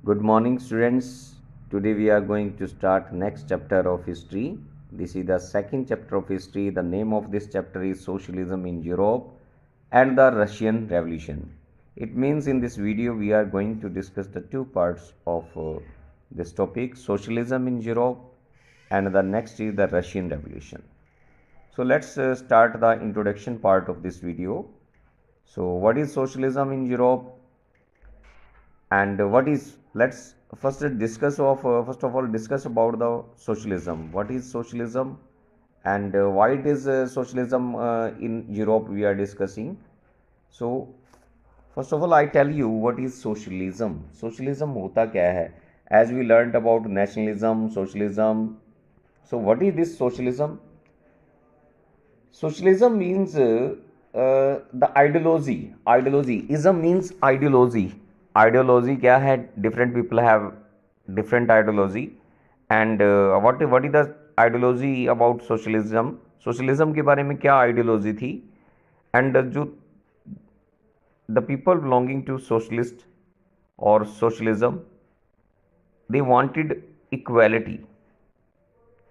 Good morning, students. Today we are going to start next chapter of history. This is the second chapter of history. The name of this chapter is Socialism in Europe and the Russian Revolution. It means in this video we are going to discuss the two parts of this topic, socialism in Europe, and the next is the Russian Revolution. So let's start the introduction part of this video. So what is socialism in Europe? And what is, let's first discuss first of all discuss about the socialism. What is socialism and why it is socialism in Europe we are discussing. So first of all I tell you what is socialism. Socialism hota kya hai? As we learned about nationalism, socialism. So what is this socialism? Socialism means the ideology. Ism means ideology. Ideology क्या है? Different people have different ideology. And what is the ideology about socialism? Socialism के बारे में क्या ideology थी? And जो the people belonging to socialist or socialism, they wanted equality.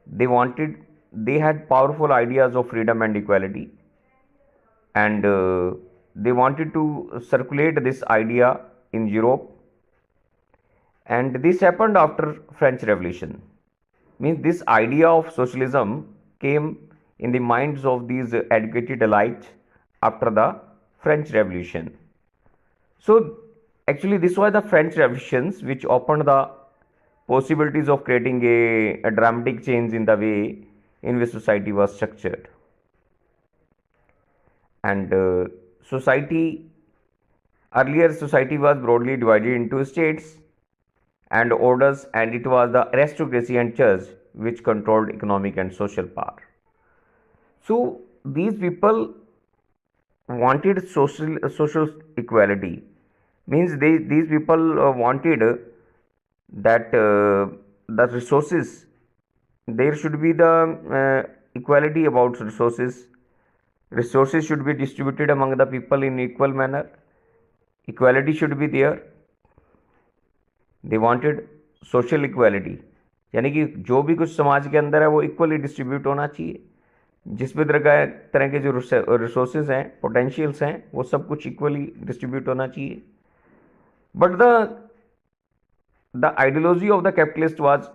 They had powerful ideas of freedom and equality, and they wanted to circulate this idea in Europe, and this happened after French Revolution. Means this idea of socialism came in the minds of these educated elites after the French Revolution. So actually this was the French Revolutions which opened the possibilities of creating a dramatic change in the way in which society was structured. And earlier society was broadly divided into states and orders, and it was the aristocracy and church which controlled economic and social power. So these people wanted social equality. Means these people wanted that the resources, there should be the equality about resources. Resources should be distributed among the people in equal manner. Equality should be there. They wanted social equality, यानी कि जो भी कुछ समाज के अंदर है वो इक्वली डिस्ट्रीब्यूट होना चाहिए. जिस भी तरह के जो रिसोर्सेज हैं, पोटेंशियल्स हैं, वो सब कुछ इक्वली डिस्ट्रीब्यूट होना चाहिए. But the ideology of the capitalist was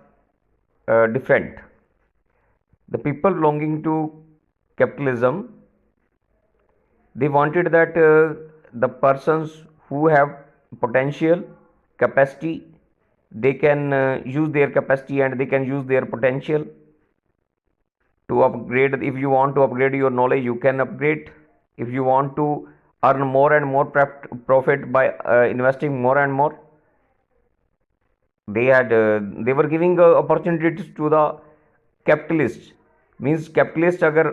different. The people belonging to capitalism, they wanted that the persons who have potential, capacity, they can use their capacity and they can use their potential to upgrade. If you want to upgrade your knowledge, you can upgrade. If you want to earn more and more profit by investing more and more, they were giving opportunities to the capitalists. Means capitalist अगर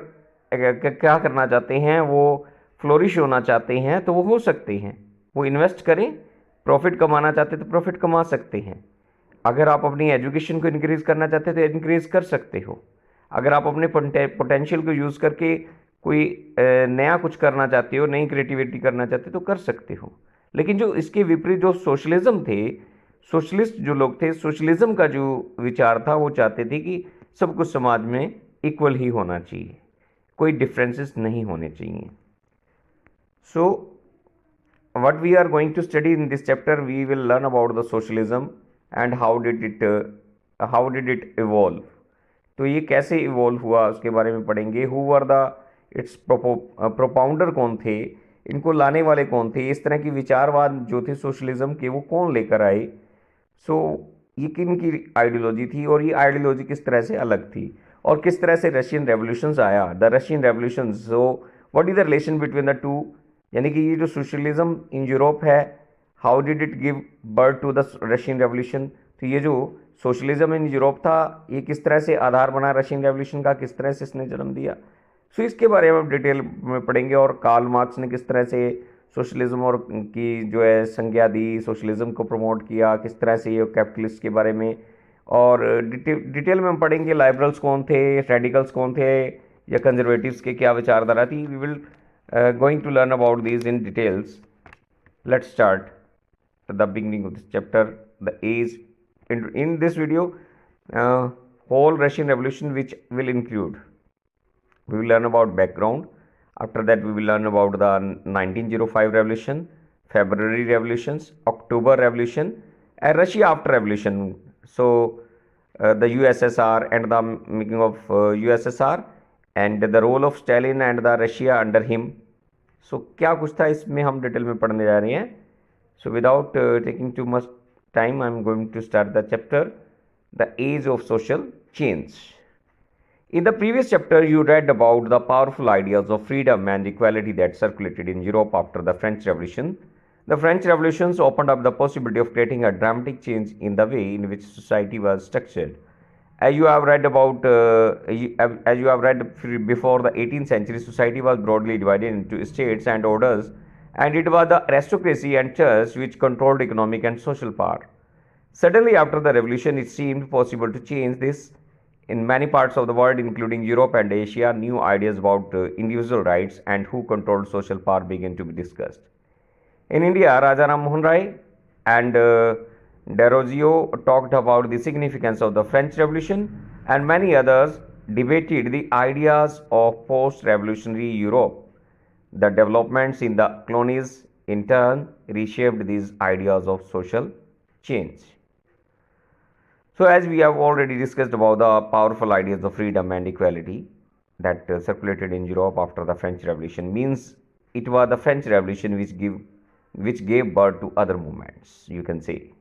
क्या करना चाहते हैं, वो flourish होना चाहते हैं तो वो हो सकते हैं. वो इन्वेस्ट करें, प्रॉफिट कमाना चाहते तो प्रॉफिट कमा सकते हैं. अगर आप अपनी एजुकेशन को इंक्रीज़ करना चाहते तो इंक्रीज़ कर सकते हो. अगर आप अपने पोटेंशियल को यूज़ करके कोई नया कुछ करना चाहते हो, नई क्रिएटिविटी करना चाहते हो तो कर सकते हो. लेकिन जो इसके विपरीत जो सोशलिज्म थे, सोशलिस्ट जो लोग थे, सोशलिज्म का जो विचार था वो चाहते थे कि सब कुछ समाज में इक्वल ही होना चाहिए, कोई डिफरेंसेस नहीं होने चाहिए. सो what we are going to study in this chapter, we will learn about the socialism and how did it evolve. तो ये कैसे इवॉल्व हुआ उसके बारे में पढ़ेंगे. Who were the it's propounder कौन थे, इनको लाने वाले कौन थे, इस तरह की विचारवाद जो थे सोशलिज्म के वो कौन लेकर आए. सो ये किन की आइडियोलॉजी थी और ये आइडियोलॉजी किस तरह से अलग थी और किस तरह से रशियन रेवोल्यूशंस आया, the Russian revolutions. So what is the relation between the two, यानी कि ये जो सोशलिज्म इन यूरोप है, how did it give birth to the Russian revolution. तो ये जो सोशलिज्म इन यूरोप था, ये किस तरह से आधार बना रशियन रेवोल्यूशन का, किस तरह से इसने जन्म दिया. सो इसके बारे में डिटेल में पढ़ेंगे. और कार्ल मार्क्स ने किस तरह से सोशलिज्म और की जो है संज्ञा दी, सोशलिज्म को प्रमोट किया, किस तरह से ये कैपिटलिस्ट के बारे में. और डिटेल में हम पढ़ेंगे लाइबरल्स कौन थे, रेडिकल्स कौन थे, या कंजर्वेटिव्स के क्या विचारधारा थी. We will going to learn about these in details. Let's start at the beginning of this chapter. the age. In this video, whole Russian Revolution, which will include, we will learn about background. After that, we will learn about the 1905 revolution, February revolutions, October revolution, and Russia after revolution. So the USSR and the making of USSR, and the role of Stalin and the Russia under him. So क्या कुछ था इसमें हम detail में पढ़ने जा रहे हैं. So without taking too much time, I am going to start the chapter, the age of social change. In the previous chapter, you read about the powerful ideas of freedom and equality that circulated in Europe after the French Revolution. The French Revolutions opened up the possibility of creating a dramatic change in the way in which society was structured. As you have read before, the 18th century society was broadly divided into states and orders, and it was the aristocracy and church which controlled economic and social power. Suddenly, after the revolution, it seemed possible to change this. In many parts of the world, including Europe and Asia, new ideas about individual rights and who controlled social power began to be discussed. In India, Raja Ram Mohan Rai and Desrosiers talked about the significance of the French Revolution, and many others debated the ideas of post-revolutionary Europe. The developments in the colonies, in turn, reshaped these ideas of social change. So, as we have already discussed about the powerful ideas of freedom and equality that circulated in Europe after the French Revolution, means it was the French Revolution which gave birth to other movements, you can say.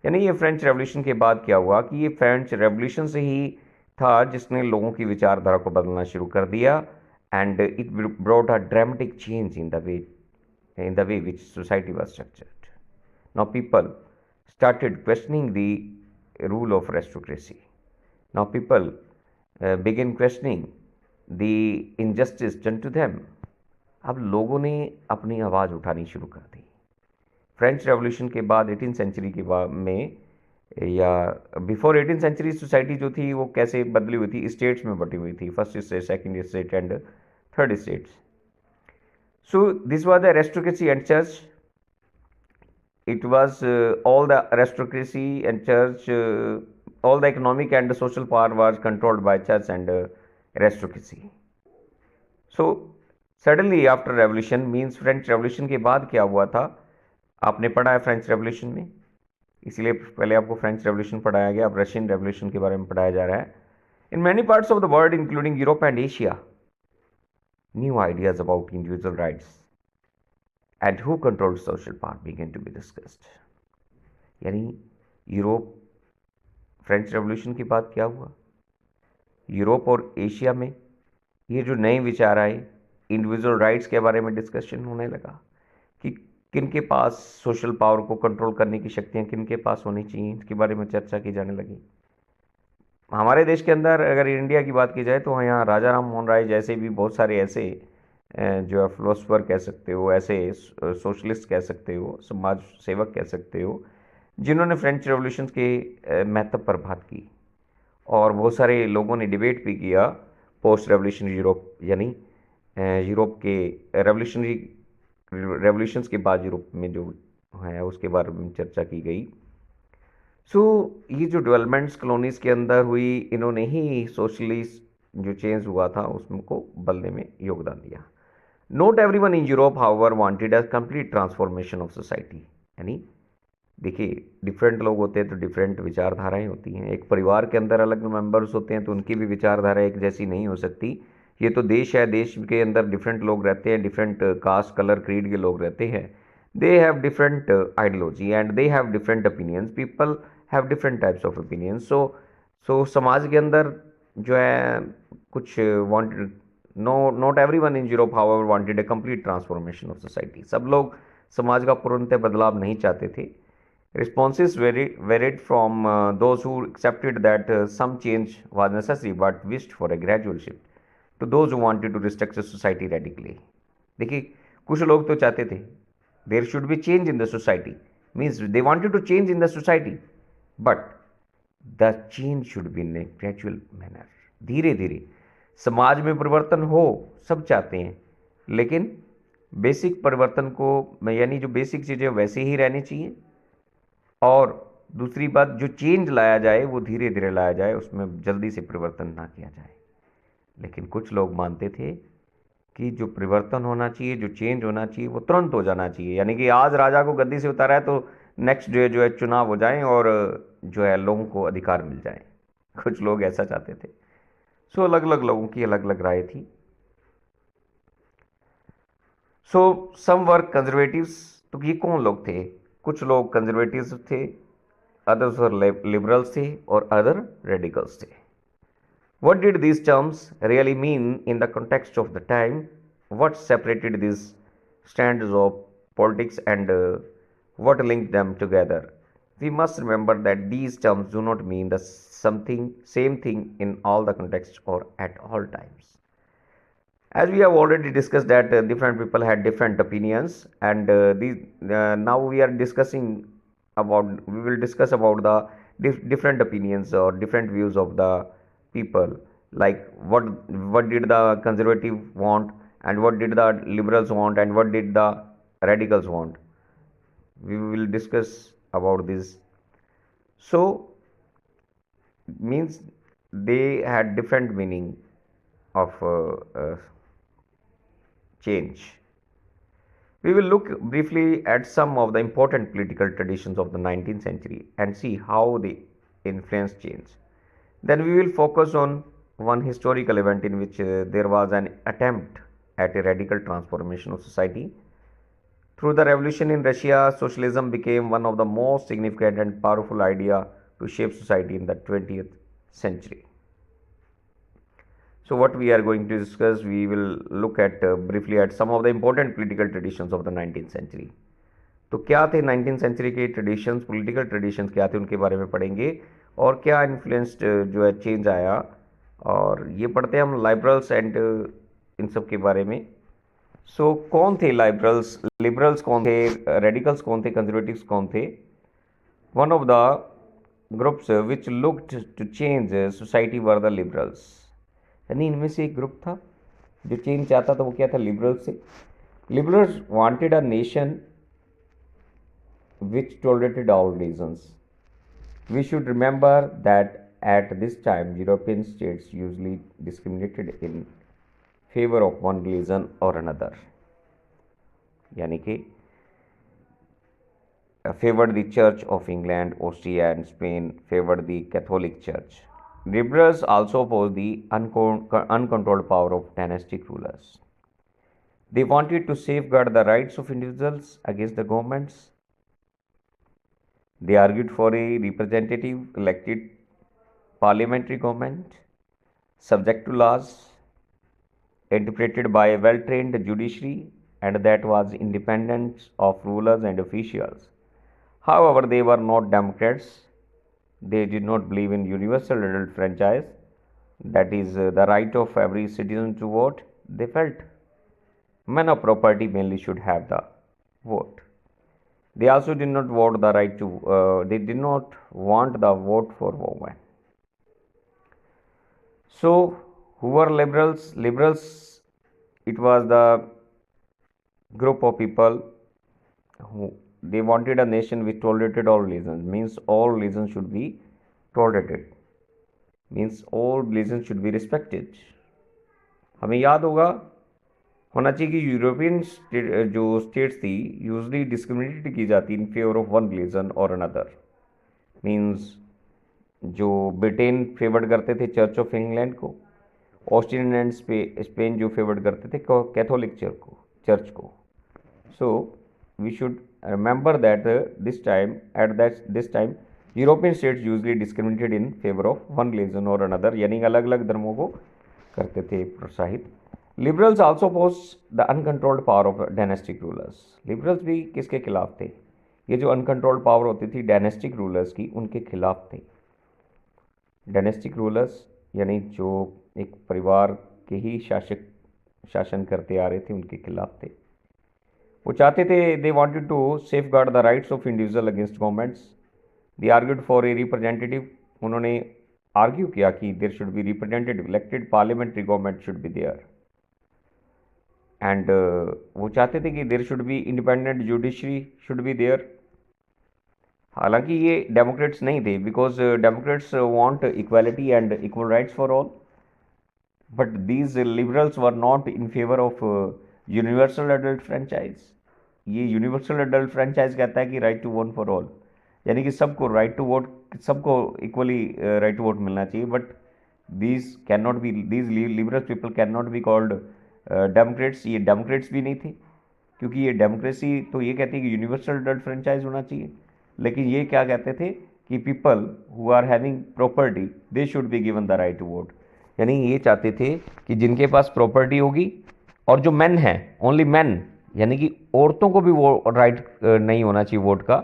यानी ये French revolution के बाद क्या हुआ कि ये French revolution से ही था जिसने लोगों की विचारधारा को बदलना शुरू कर दिया, and it brought a dramatic change in the way which society was structured. Now people started questioning the rule of aristocracy. Now people begin questioning the injustice done to them. अब लोगों ने अपनी आवाज़ उठानी शुरू कर दी. फ्रेंच रेवोल्यूशन के बाद 18th सेंचुरी के बाद में, या बिफोर 18th सेंचुरी सोसाइटी जो थी वो कैसे बदली हुई थी, स्टेट्स में बटी हुई थी, first state, second state and third states. So this was the aristocracy and church. It was all the aristocracy and church, all the economic and social power was controlled by church and aristocracy. So suddenly after revolution, means French revolution के बाद क्या हुआ था, आपने पढ़ा है French revolution में, इसलिए पहले आपको फ्रेंच रेवोल्यूशन पढ़ाया गया, अब रशियन रेवोल्यूशन के बारे में पढ़ाया जा रहा है. In many parts of the world including Europe and Asia, new ideas about individual rights and who controlled social power began to be discussed. यानी यूरोप, फ्रेंच रेवोल्यूशन के बाद क्या हुआ, यूरोप और एशिया में ये जो नए विचार आए, इंडिविजुअल राइट्स के बारे में डिस्कशन होने लगा कि किन के पास सोशल पावर को कंट्रोल करने की शक्तियाँ किन के पास होनी चाहिए, इसके बारे में चर्चा की जाने लगी. हमारे देश के अंदर अगर इंडिया की बात की जाए तो यहाँ राजा राम मोहन राय जैसे भी बहुत सारे ऐसे जो है फिलोसफर कह सकते हो, ऐसे सोशलिस्ट कह सकते हो, समाज सेवक कह सकते हो, जिन्होंने फ्रेंच रेवोल्यूशन के महत्व पर बात की, और बहुत सारे लोगों ने डिबेट भी किया पोस्ट रेवोल्यूशनरी यूरोप, यानी यूरोप के रेवोल्यूशंस के बाद यूरोप में जो है उसके बारे में चर्चा की गई. सो ये जो डेवलपमेंट्स कॉलोनीज के अंदर हुई, इन्होंने ही सोशलिस्ट जो चेंज हुआ था उसको बदलने में योगदान दिया. Not everyone in Europe, however, wanted a complete transformation of society. यानी देखिए, डिफरेंट लोग होते हैं तो डिफरेंट विचारधाराएं होती हैं. एक परिवार के अंदर अलग मेंबर्स होते हैं तो उनकी भी विचारधारा एक जैसी नहीं हो सकती. ये तो देश है, देश के अंदर डिफरेंट लोग रहते हैं, डिफरेंट कास्ट, कलर, क्रीड के लोग रहते हैं. They have different ideology and they have different opinions. People have different types of opinions. So समाज के अंदर जो है कुछ wanted, not everyone in Europe however wanted a complete transformation of society. सब लोग समाज का पूर्णतः बदलाव नहीं चाहते थे. Responses varied from those who accepted that some change was necessary but wished for a gradual shift to those who wanted to restructure society radically. देखिए, कुछ लोग तो चाहते थे there should be change in the society, means they wanted to change in the society, but the change should be in a gradual manner. धीरे धीरे समाज में परिवर्तन हो, सब चाहते हैं, लेकिन बेसिक परिवर्तन को, यानी जो बेसिक चीज़ें वैसे ही रहनी चाहिए, और दूसरी बात, जो चेंज लाया जाए वो धीरे धीरे लाया जाए, उसमें जल्दी से परिवर्तन ना किया जाए। लेकिन कुछ लोग मानते थे कि जो परिवर्तन होना चाहिए, जो चेंज होना चाहिए, वो तुरंत हो जाना चाहिए। यानी कि आज राजा को गद्दी से उतारा है तो नेक्स्ट डे जो है चुनाव हो जाए और जो है लोगों को अधिकार मिल जाए। कुछ लोग ऐसा चाहते थे। सो अलग अलग लोगों की अलग अलग राय थी। सो सम वर कंजर्वेटिव्स, तो ये कौन लोग थे? कुछ लोग कंजर्वेटिव्स थे, अदर्स वर लिबरल्स थे और अदर रेडिकल्स थे। What did these terms really mean in the context of the time? What separated these strands of politics and what linked them together? We must remember that these terms do not mean the same thing in all the contexts or at all times. As we have already discussed that different people had different opinions, and now we will discuss about the different opinions or different views of the people, like what did the conservative want, and what did the liberals want, and what did the radicals want. We will discuss about this. So means they had different meaning of change. We will look briefly at some of the important political traditions of the 19th century and see how they influenced change. Then we will focus on one historical event in which there was an attempt at a radical transformation of society. Through the revolution in Russia, socialism became one of the most significant and powerful ideas to shape society in the 20th century. So what we are going to discuss, we will look at briefly at some of the important political traditions of the 19th century. तो क्या थे 19th century के traditions, political traditions क्या थे, उनके बारे में पढ़ेंगे और क्या इन्फ्लुएंस्ड जो है चेंज आया। और ये पढ़ते हैं हम लाइबरल्स एंड इन सब के बारे में। सो कौन थे लाइबरल्स, लिबरल्स कौन थे, रेडिकल्स कौन थे, कंजर्वेटिव्स कौन थे? One of the groups which looked to change society were the liberals. यानी इनमें से एक ग्रुप था जो चेंज चाहता था, वो क्या था? लिबरल्स से। Liberals wanted a nation which tolerated all religions. We should remember that at this time European states usually discriminated in favor of one religion or another, यानी कि favored the Church of England, Austria and Spain favored the Catholic Church. Liberals also opposed the uncontrolled power of dynastic rulers. They wanted to safeguard the rights of individuals against the governments. They argued for a representative elected parliamentary government subject to laws, interpreted by a well trained judiciary, and that was independent of rulers and officials. However, they were not Democrats. They did not believe in universal adult franchise, that is, the right of every citizen to vote. They felt men of property mainly should have the vote. They also did not vote the right to. They did not want the vote for women. So, who were liberals? Liberals, it was the group of people who they wanted a nation which tolerated all religions. Means all religions should be tolerated. Means all religions should be respected. हमें याद होना चाहिए कि European जो states थी usually discriminated की जाती in favour of one religion or another. मींस जो ब्रिटेन फेवर्ड करते थे चर्च ऑफ इंग्लैंड को, ऑस्ट्रियन एंड स्पेन जो फेवर्ड करते थे कैथोलिक चर्च को। So we should remember that this time European states usually discriminated in favour of one religion or another, यानी अलग अलग धर्मों को करते थे प्रोत्साहित। Liberals also oppose the uncontrolled power of dynastic rulers. Liberals भी किसके खिलाफ थे? ये जो अनकंट्रोल्ड पावर होती थी डायनेस्टिक रूलर्स की, उनके खिलाफ थे। डायनेस्टिक रूलर्स यानी जो एक परिवार के ही शासन करते आ रहे थे, उनके खिलाफ थे। वो चाहते थे, they wanted to safeguard the rights of individual against governments. They argued for a representative. उन्होंने आर्ग्यू किया कि there should be representative elected parliamentary government should be there. And वो चाहते थे कि there should be independent judiciary should be there. हालांकि ये democrats नहीं थे, because democrats want equality and equal rights for all, but these liberals were not in favour of universal adult franchise. ये universal adult franchise कहता है कि right to vote for all, यानी कि सबको राइट टू वोट, सबको equally right to vote मिलना चाहिए। But these can not be, these liberal people can not be called democrats. ये डेमोक्रेट्स भी नहीं थे, क्योंकि ये डेमोक्रेसी तो ये कहती है कि यूनिवर्सल एडल्ट फ्रेंचाइज होना चाहिए, लेकिन ये क्या कहते थे कि people who are having property they should be given the right to vote. यानी ये चाहते थे कि जिनके पास प्रॉपर्टी होगी, और जो मेन हैं, ओनली मेन, यानी कि औरतों को भी वो राइट नहीं होना चाहिए वोट का।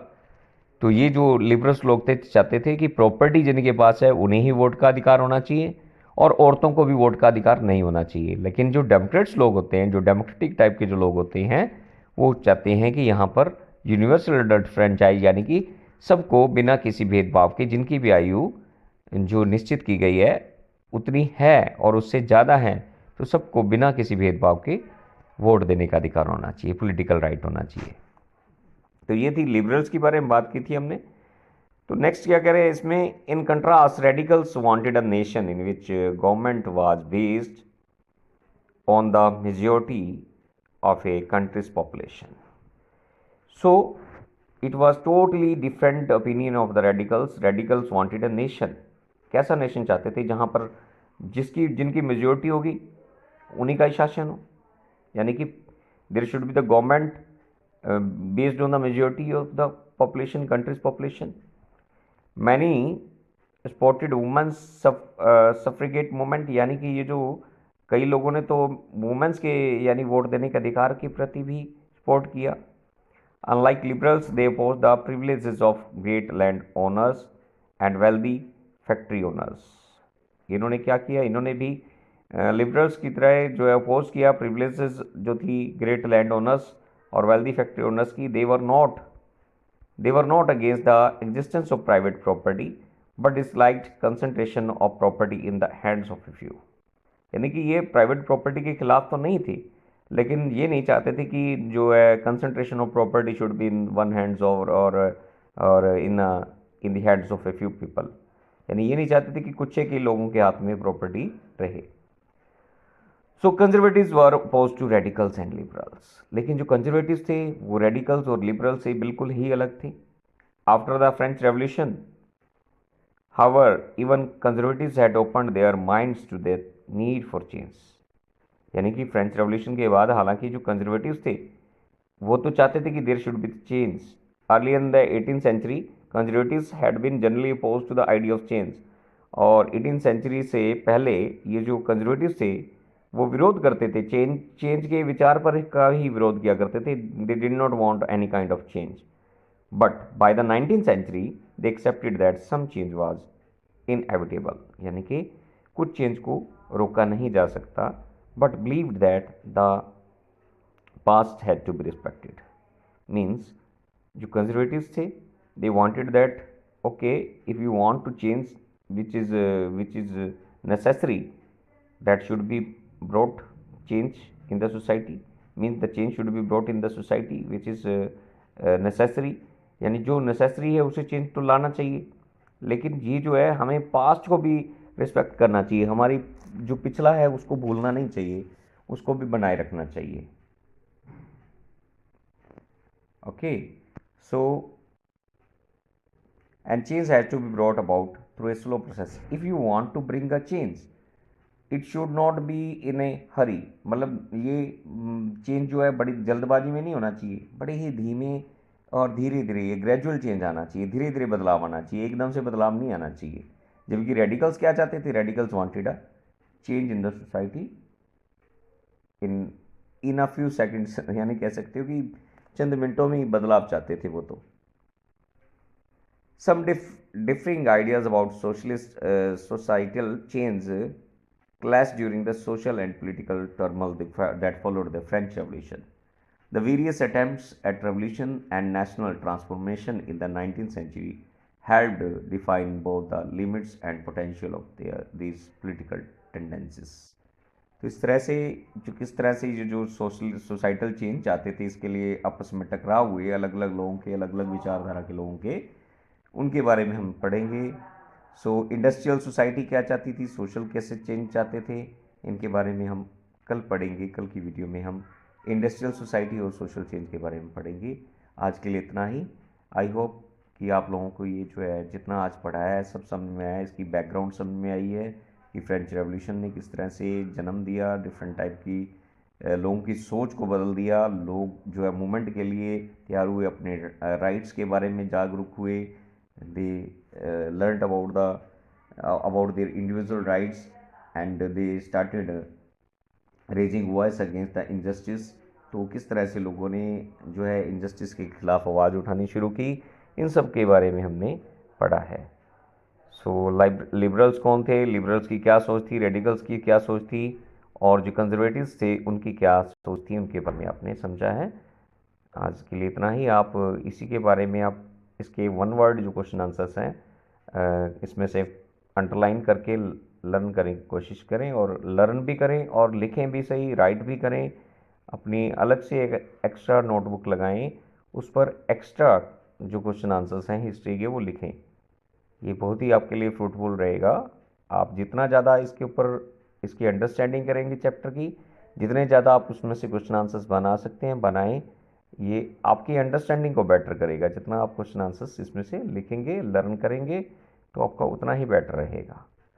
तो ये जो लिबरल्स लोग थे चाहते थे कि प्रॉपर्टी जिनके पास है उन्हें ही वोट का अधिकार होना चाहिए, और औरतों को भी वोट का अधिकार नहीं होना चाहिए। लेकिन जो डेमोक्रेट्स लोग होते हैं, जो डेमोक्रेटिक टाइप के जो लोग होते हैं, वो चाहते हैं कि यहाँ पर यूनिवर्सल एडल्ट फ्रेंचाइज, यानी कि सबको बिना किसी भेदभाव के, जिनकी भी आयु जो निश्चित की गई है उतनी है और उससे ज़्यादा है, तो सबको बिना किसी भेदभाव के वोट देने का अधिकार होना चाहिए, पॉलिटिकल राइट होना चाहिए। तो ये थी लिबरल्स के बारे में बात की थी हमने। तो नेक्स्ट क्या कह रहे हैं इसमें, in contrast radicals wanted a nation in which government was based on the majority of A countries population. So it was totally different opinion of the radicals. Radicals wanted a nation, कैसा nation चाहते थे जहां पर जिसकी जिनकी majority होगी उन्हीं का ही शासन हो, यानी कि there should be the government based on the majority of the population, countries population. Many spotted women's suffragette movement, यानी कि ये जो कई लोगों ने तो वुमेन्स के यानी वोट देने के अधिकार के प्रति भी सपोर्ट किया। Unlike liberals they oppose the privileges of great land owners and wealthy factory owners. इन्होंने क्या किया, इन्होंने भी लिबरल्स की तरह जो है अपोज किया प्रिविलेजेस जो थी ग्रेट लैंड ओनर्स और वेल्दी फैक्ट्री ओनर्स की। They were not against the existence of private property, but disliked concentration of property in the hands of a few। यानी कि ये प्राइवेट प्रॉपर्टी के खिलाफ तो नहीं थी, लेकिन ये नहीं चाहते थे कि जो है concentration of property should be in one hands और in the hands of a few people. यानी ये नहीं चाहते थे कि कुछ एक ही लोगों के हाथ में प्रॉपर्टी रहे। So conservatives were opposed to radicals and liberals. लेकिन जो कंजर्वेटिव्स थे वो रेडिकल्स और लिबरल्स से बिल्कुल ही अलग थे। After the French revolution, however, even conservatives had opened their minds to the need for change. यानी कि फ्रेंच रेवोल्यूशन के बाद हालांकि जो कंजर्वेटिव्स थे वो तो चाहते थे कि there should be change. Early in the 18th century conservatives had been generally oppose to the idea of change. और 18th सेंचुरी से पहले ये जो कंजर्वेटिव्स थे वो विरोध करते थे, चेंज के विचार पर का ही विरोध किया करते थे। They did not want any kind of change, but by the 19th century they accepted that some change was inevitable. यानी कि कुछ चेंज को रोका नहीं जा सकता, but believed that the past had to be respected. Means जो conservatives थे they wanted that okay, if you want to change which is necessary, that should be brought change in the society, means the change should be brought in the society which is necessary। यानी जो necessary है उसे change तो लाना चाहिए, लेकिन ये जो है हमें पास्ट को भी रिस्पेक्ट करना चाहिए, हमारी जो पिछला है उसको भूलना नहीं चाहिए, उसको भी बनाए रखना चाहिए। Okay, so and change has to be brought about through a slow process। if you want to bring a change it should not be in a hurry। मतलब ये चेंज जो है बड़ी जल्दबाजी में नहीं होना चाहिए, बड़े ही धीमे और धीरे धीरे, ये ग्रेजुअल चेंज आना चाहिए, धीरे धीरे बदलाव आना चाहिए, एकदम से बदलाव नहीं आना चाहिए। जबकि रेडिकल्स क्या चाहते थे, radicals wanted a change in the society in a few seconds. यानी कह सकते हो कि चंद मिनटों में ही बदलाव चाहते थे वो तो। Some differing ideas about societal change clashed during the social and political turmoil that followed the French Revolution। The various attempts at revolution and national transformation in the 19th century helped define both the limits and potential of these political tendencies। तो इस तरह से जो किस तरह से ये जो सोसाइटल चेंज चाहते थे, इसके लिए आपस में टकराव हुए अलग अलग लोगों के, अलग अलग विचारधारा के लोगों के, उनके बारे में हम पढ़ेंगे। सो इंडस्ट्रियल सोसाइटी क्या चाहती थी, सोशल कैसे चेंज चाहते थे, इनके बारे में हम कल पढ़ेंगे। कल की वीडियो में हम इंडस्ट्रियल सोसाइटी और सोशल चेंज के बारे में पढ़ेंगे। आज के लिए इतना ही। आई होप कि आप लोगों को ये जो है जितना आज पढ़ाया है सब समझ में आया है, इसकी बैकग्राउंड समझ में आई है कि फ्रेंच रेवोल्यूशन ने किस तरह से जन्म दिया, डिफरेंट टाइप की लोगों की सोच को बदल दिया। लोग जो है मूवमेंट के लिए तैयार हुए, अपने राइट्स के बारे में जागरूक हुए। They learned about their individual rights and they started raising voice against the injustice. तो किस तरह से लोगों ने जो है इनजस्टिस के खिलाफ आवाज़ उठानी शुरू की, इन सब के बारे में हमने पढ़ा है। सो लिबरल्स कौन थे, लिबरल्स की क्या सोच थी, रेडिकल्स की क्या सोच थी, और जो कंजर्वेटिव्स थे उनकी क्या सोच थी, उनके बारे में आपने समझा है। आज के लिए इतना ही। आप इसी के बारे में आप इसके वन वर्ड जो क्वेश्चन आंसर्स हैं इसमें से अंडरलाइन करके लर्न करें, कोशिश करें, और लर्न भी करें और लिखें भी सही, राइट भी करें। अपनी अलग से एक एक्स्ट्रा नोटबुक लगाएं, उस पर एक्स्ट्रा जो क्वेश्चन आंसर्स हैं हिस्ट्री के वो लिखें। ये बहुत ही आपके लिए फ्रूटफुल रहेगा। आप जितना ज़्यादा इसके ऊपर इसकी अंडरस्टैंडिंग करेंगे चैप्टर की, जितने ज़्यादा आप उसमें से क्वेश्चन आंसर्स बना सकते हैं बनाएं। ये आपकी अंडरस्टैंडिंग को बेटर करेगा। जितना आप क्वेश्चन आंसर्स इसमें से लिखेंगे, लर्न करेंगे, तो आपका उतना ही बेटर रहेगा।